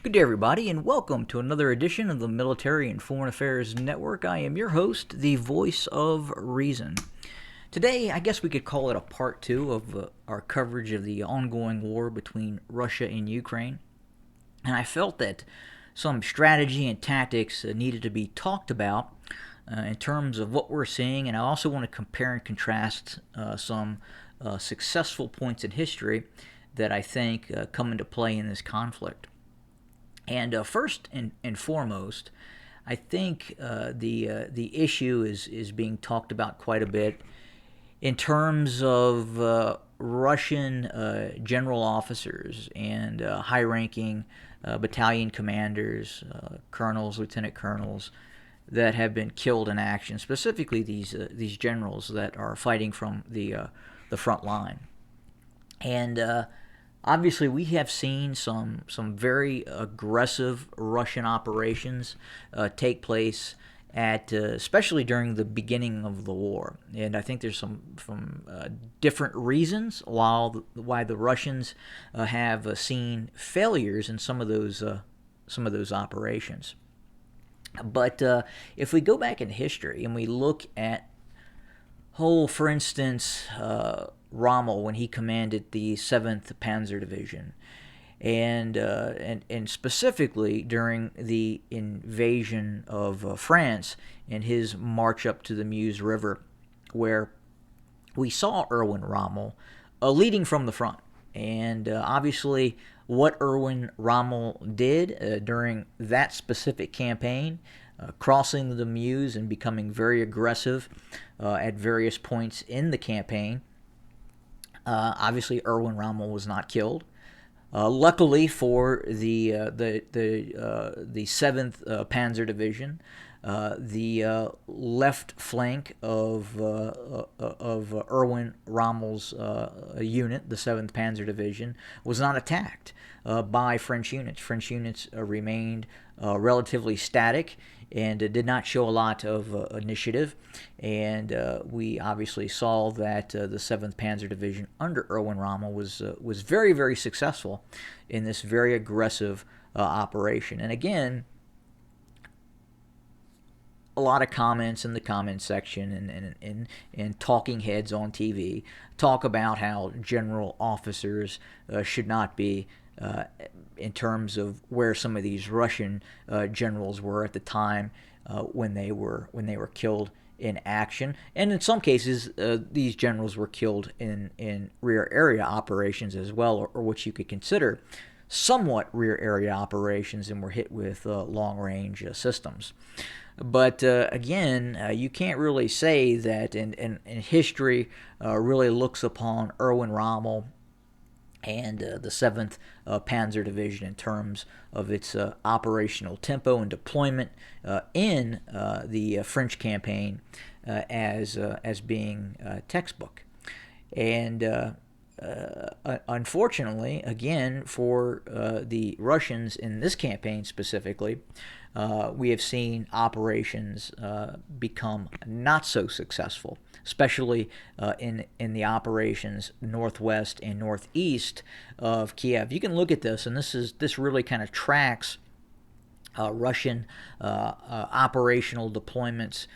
Good day, everybody, and welcome to another edition of the Military and Foreign Affairs Network. I am your host, the voice of reason. Today, I guess we could call it a part two of our coverage of the ongoing war between Russia and Ukraine. And I felt that some strategy and tactics needed to be talked about in terms of what we're seeing, and I also want to compare and contrast some successful points in history that I think come into play in this conflict. And first and foremost, I think the issue is being talked about quite a bit in terms of Russian general officers and high-ranking battalion commanders, colonels, lieutenant colonels that have been killed in action. Specifically, these generals that are fighting from the front line. And obviously, we have seen some very aggressive Russian operations take place especially during the beginning of the war, and I think there's some different reasons why the Russians have seen failures in some of those operations. But if we go back in history and we look at for instance, Rommel when he commanded the 7th Panzer Division, and specifically during the invasion of France and his march up to the Meuse River, where we saw Erwin Rommel leading from the front. And obviously, what Erwin Rommel did during that specific campaign, crossing the Meuse and becoming very aggressive at various points in the campaign. Obviously, Erwin Rommel was not killed. Luckily for the 7th Panzer Division, the left flank of Erwin Rommel's unit, the 7th Panzer Division, was not attacked by French units. French units remained relatively static and did not show a lot of initiative. And we obviously saw that the 7th Panzer Division under Erwin Rommel was very, very successful in this very aggressive operation. And again, a lot of comments in the comment section and talking heads on TV talk about how general officers should not be in terms of where some of these Russian generals were at the time when they were killed in action. And in some cases, these generals were killed in rear area operations as well, or what you could consider somewhat rear area operations, and were hit with long-range systems. But again, you can't really say that, and history really looks upon Erwin Rommel and the 7th Panzer Division in terms of its operational tempo and deployment in the French campaign as being textbook. And unfortunately, again, for the Russians in this campaign specifically, we have seen operations become not so successful, especially in the operations northwest and northeast of Kiev. You can look at this, and this really kind of tracks Russian operational deployments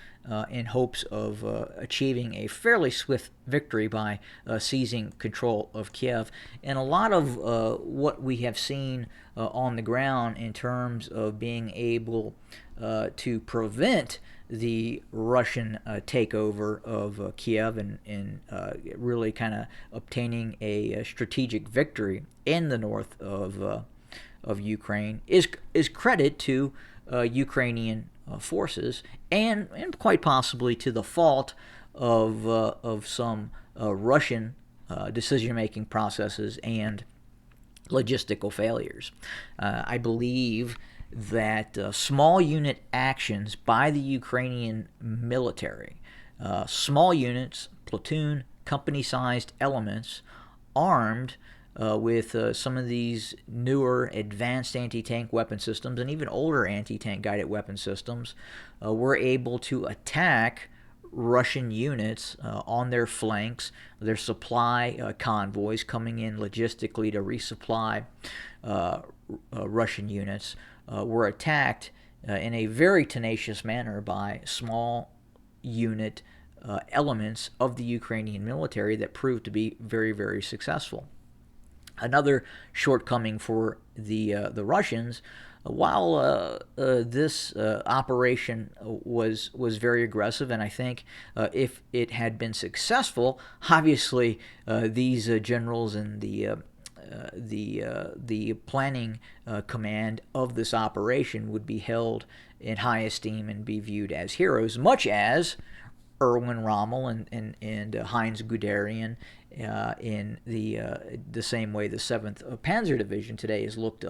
in hopes of achieving a fairly swift victory by seizing control of Kiev. And a lot of what we have seen on the ground in terms of being able to prevent the Russian takeover of Kiev and really kind of obtaining a strategic victory in the north of Ukraine is credit to Ukrainian forces, and quite possibly to the fault of some Russian decision-making processes and logistical failures. I believe that small unit actions by the Ukrainian military, small units, platoon, company-sized elements, armed with some of these newer advanced anti-tank weapon systems and even older anti-tank guided weapon systems, were able to attack Russian units on their flanks, their supply convoys coming in logistically to resupply Russian units were attacked in a very tenacious manner by small unit elements of the Ukrainian military that proved to be very, very successful. Another shortcoming for the Russians, while this operation was very aggressive, and I think if it had been successful, obviously these generals and the planning command of this operation would be held in high esteem and be viewed as heroes, much as Erwin Rommel and Heinz Guderian in the same way the 7th Panzer Division today is looked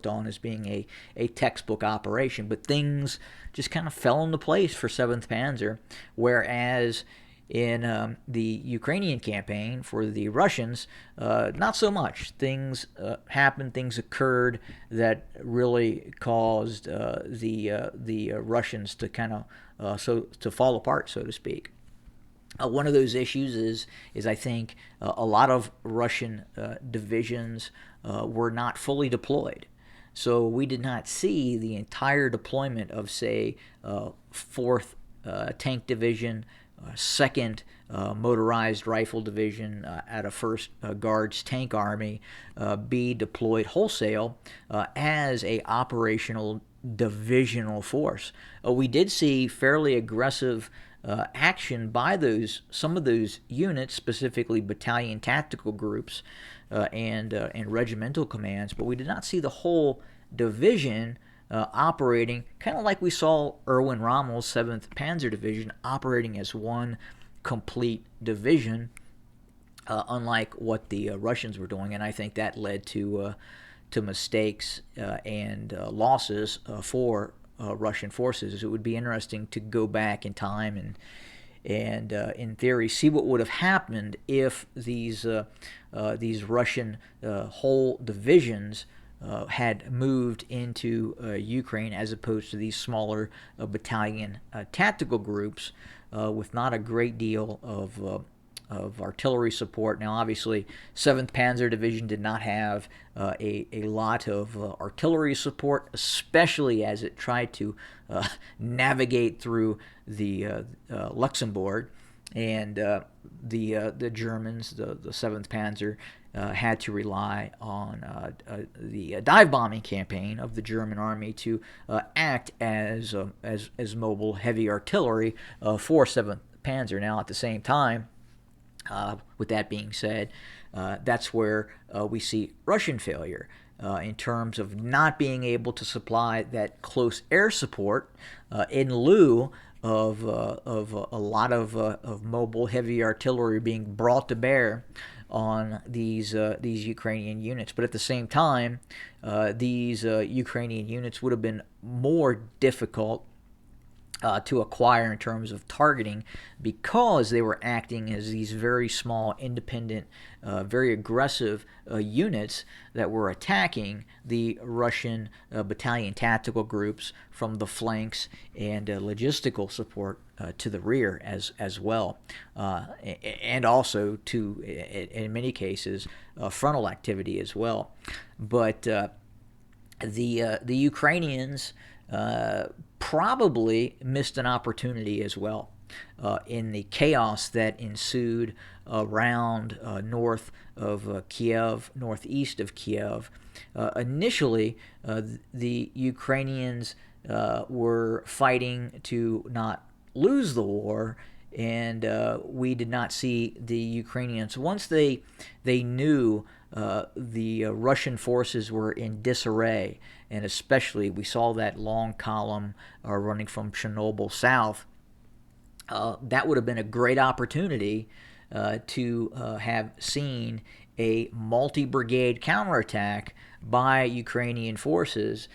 on as being a textbook operation. But things just kind of fell into place for 7th Panzer, whereas in the Ukrainian campaign for the Russians, not so much. Things happened, things occurred that really caused the Russians to kind of to fall apart, so to speak. One of those issues is I think a lot of Russian divisions were not fully deployed. So we did not see the entire deployment of, say, 4th Tank Division, 2nd Motorized Rifle Division out of 1st Guards Tank Army be deployed wholesale as a operational divisional force. We did see fairly aggressive action by some of those units, specifically battalion tactical groups and regimental commands, but we did not see the whole division operating, kind of like we saw Erwin Rommel's 7th Panzer Division operating as one complete division, unlike what the Russians were doing, and I think that led to mistakes and losses for Russian forces. It would be interesting to go back in time and in theory see what would have happened if these Russian whole divisions had moved into Ukraine, as opposed to these smaller battalion tactical groups with not a great deal of artillery support. Now, obviously, 7th Panzer Division did not have a lot of artillery support, especially as it tried to navigate through the Luxembourg, and the Germans, the 7th Panzer, had to rely on the dive bombing campaign of the German army to act as mobile heavy artillery for 7th Panzer. Now, at the same time, with that being said, that's where we see Russian failure in terms of not being able to supply that close air support in lieu of a lot of mobile heavy artillery being brought to bear on these Ukrainian units. But at the same time, these Ukrainian units would have been more difficult to acquire in terms of targeting, because they were acting as these very small, independent, very aggressive units that were attacking the Russian battalion tactical groups from the flanks and logistical support to the rear as well, and also to, in many cases, frontal activity as well. But the Ukrainians probably missed an opportunity as well in the chaos that ensued around north of Kiev, northeast of Kiev. Initially, the Ukrainians were fighting to not lose the war, and we did not see the Ukrainians. Once they knew the Russian forces were in disarray, and especially we saw that long column running from Chernobyl south, that would have been a great opportunity to have seen a multi-brigade counterattack by Ukrainian forces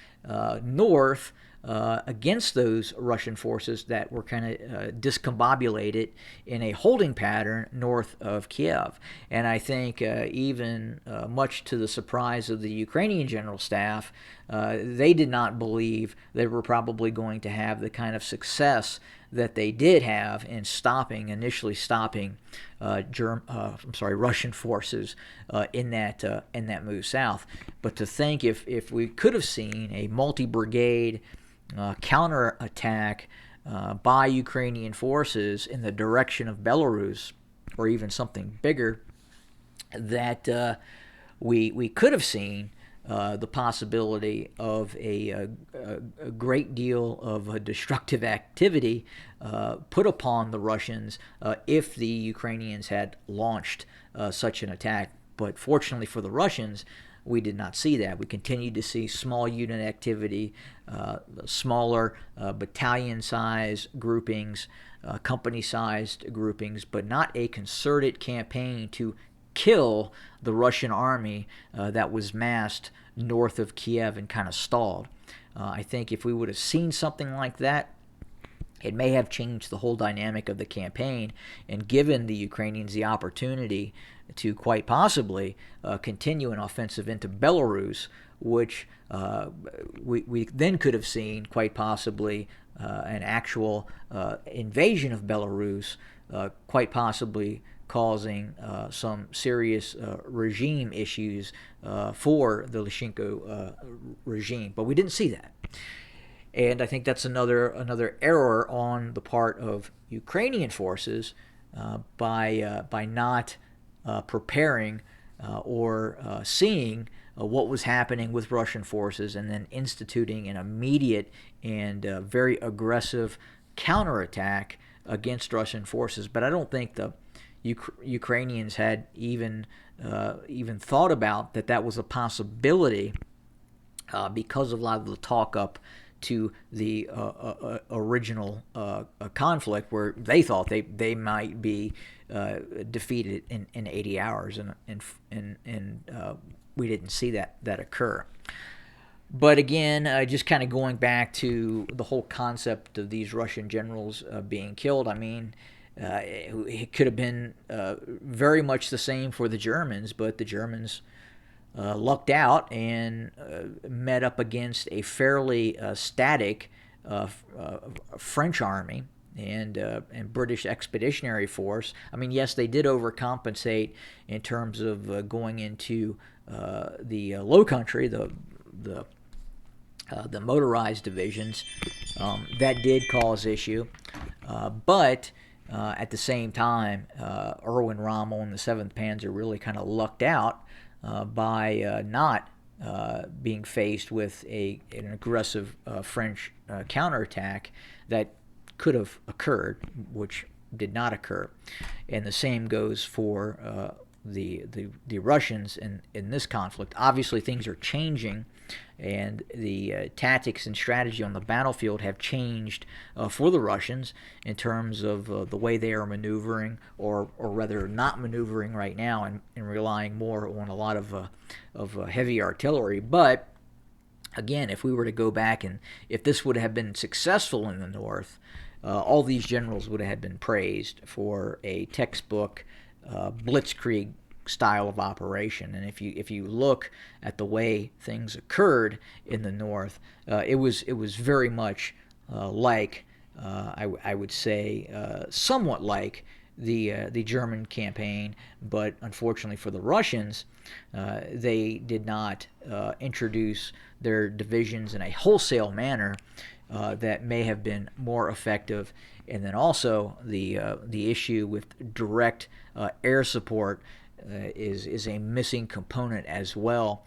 north against those Russian forces that were kind of discombobulated in a holding pattern north of Kiev. And I think even much to the surprise of the Ukrainian general staff, they did not believe they were probably going to have the kind of success that they did have in initially stopping Russian forces in that move south. But to think if we could have seen a multi-brigade counterattack by Ukrainian forces in the direction of Belarus, or even something bigger, that we could have seen the possibility of a great deal of destructive activity put upon the Russians if the Ukrainians had launched such an attack. But fortunately for the Russians, we did not see that. We continued to see small unit activity, smaller battalion-sized groupings, company-sized groupings, but not a concerted campaign to kill the Russian army that was massed north of Kiev and kind of stalled. I think if we would have seen something like that, it may have changed the whole dynamic of the campaign and given the Ukrainians the opportunity to quite possibly continue an offensive into Belarus, which we then could have seen quite possibly an actual invasion of Belarus, quite possibly causing some serious regime issues for the Lukashenko regime. But we didn't see that. And I think that's another error on the part of Ukrainian forces by not preparing or seeing what was happening with Russian forces and then instituting an immediate and very aggressive counterattack against Russian forces. But I don't think the Ukrainians had even thought about that was a possibility because of a lot of the talk up to the original conflict, where they thought they might be defeated in 80 hours, and we didn't see that occur. But again, just kind of going back to the whole concept of these Russian generals being killed, I mean, it could have been very much the same for the Germans, but the Germans lucked out and met up against a fairly static French army and British Expeditionary Force. I mean, yes, they did overcompensate in terms of going into the Low Country, the motorized divisions. That did cause issue, but at the same time, Erwin Rommel and the 7th Panzer really kind of lucked out by not being faced with an aggressive French counterattack that could have occurred, which did not occur. And the same goes for the Russians in this conflict. Obviously, things are changing, and the tactics and strategy on the battlefield have changed for the Russians in terms of the way they are maneuvering, or rather not maneuvering right now, and relying more on a lot of heavy artillery. But again, if we were to go back and if this would have been successful in the north, all these generals would have been praised for a textbook blitzkrieg style of operation. And if you look at the way things occurred in the north, it was very much like I would say somewhat like the German campaign, but unfortunately for the Russians, they did not introduce their divisions in a wholesale manner that may have been more effective. And then also the issue with direct air support is a missing component as well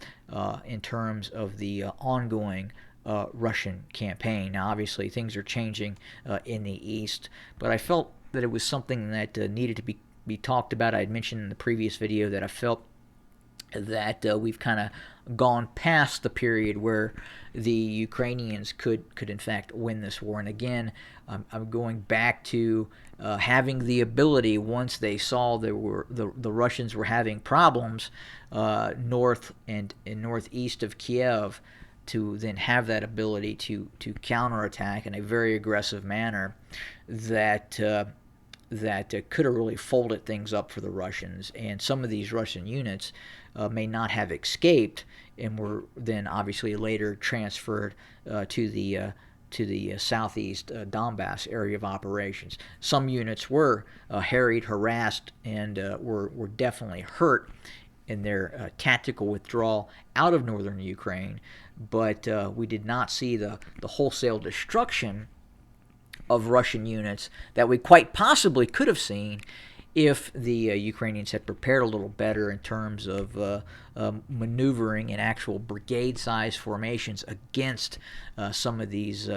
in terms of the ongoing Russian campaign. Now, obviously, things are changing in the east, but I felt that it was something that needed to be talked about. I had mentioned in the previous video that I felt that we've kind of gone past the period where the Ukrainians could in fact win this war. And again, I'm going back to having the ability, once they saw the Russians were having problems north and northeast of Kiev, to then have that ability to counterattack in a very aggressive manner that could have really folded things up for the Russians. And some of these Russian units may not have escaped and were then obviously later transferred to the to the southeast Donbass area of operations. Some units were harried, harassed, and were definitely hurt in their tactical withdrawal out of northern Ukraine, but we did not see the wholesale destruction of Russian units that we quite possibly could have seen if the Ukrainians had prepared a little better in terms of maneuvering in actual brigade-sized formations against some of these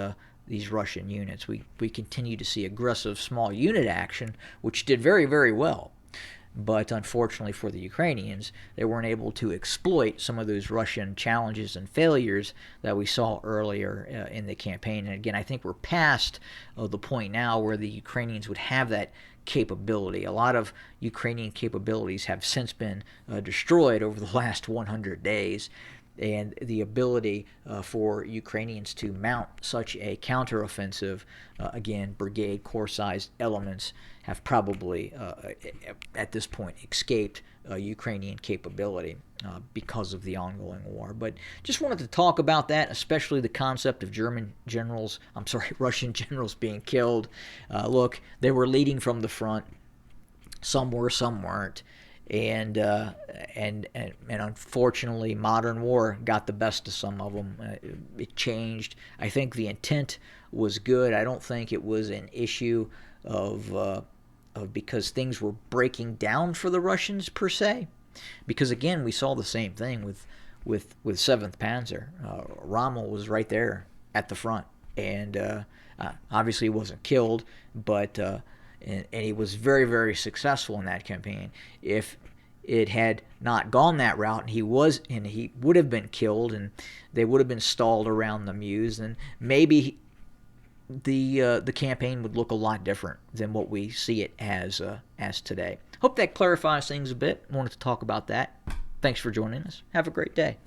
Russian units. We continue to see aggressive small unit action, which did very, very well. But unfortunately for the Ukrainians, they weren't able to exploit some of those Russian challenges and failures that we saw earlier in the campaign. And again, I think we're past the point now where the Ukrainians would have that capability. A lot of Ukrainian capabilities have since been destroyed over the last 100 days. And the ability for Ukrainians to mount such a counteroffensive, again, brigade, corps-sized elements, have probably, at this point, escaped Ukrainian capability because of the ongoing war. But just wanted to talk about that, especially the concept of Russian generals being killed. Look, they were leading from the front. Some were, some weren't. And unfortunately, modern war got the best of some of them. It changed. I think the intent was good. I don't think it was an issue of because things were breaking down for the Russians per se. Because again, we saw the same thing with 7th Panzer. Rommel was right there at the front, and obviously he wasn't killed, but and he was very, very successful in that campaign. If it had not gone that route, and he would have been killed, and they would have been stalled around the Meuse, then maybe the campaign would look a lot different than what we see it as today. Hope that clarifies things a bit. Wanted to talk about that. Thanks for joining us. Have a great day.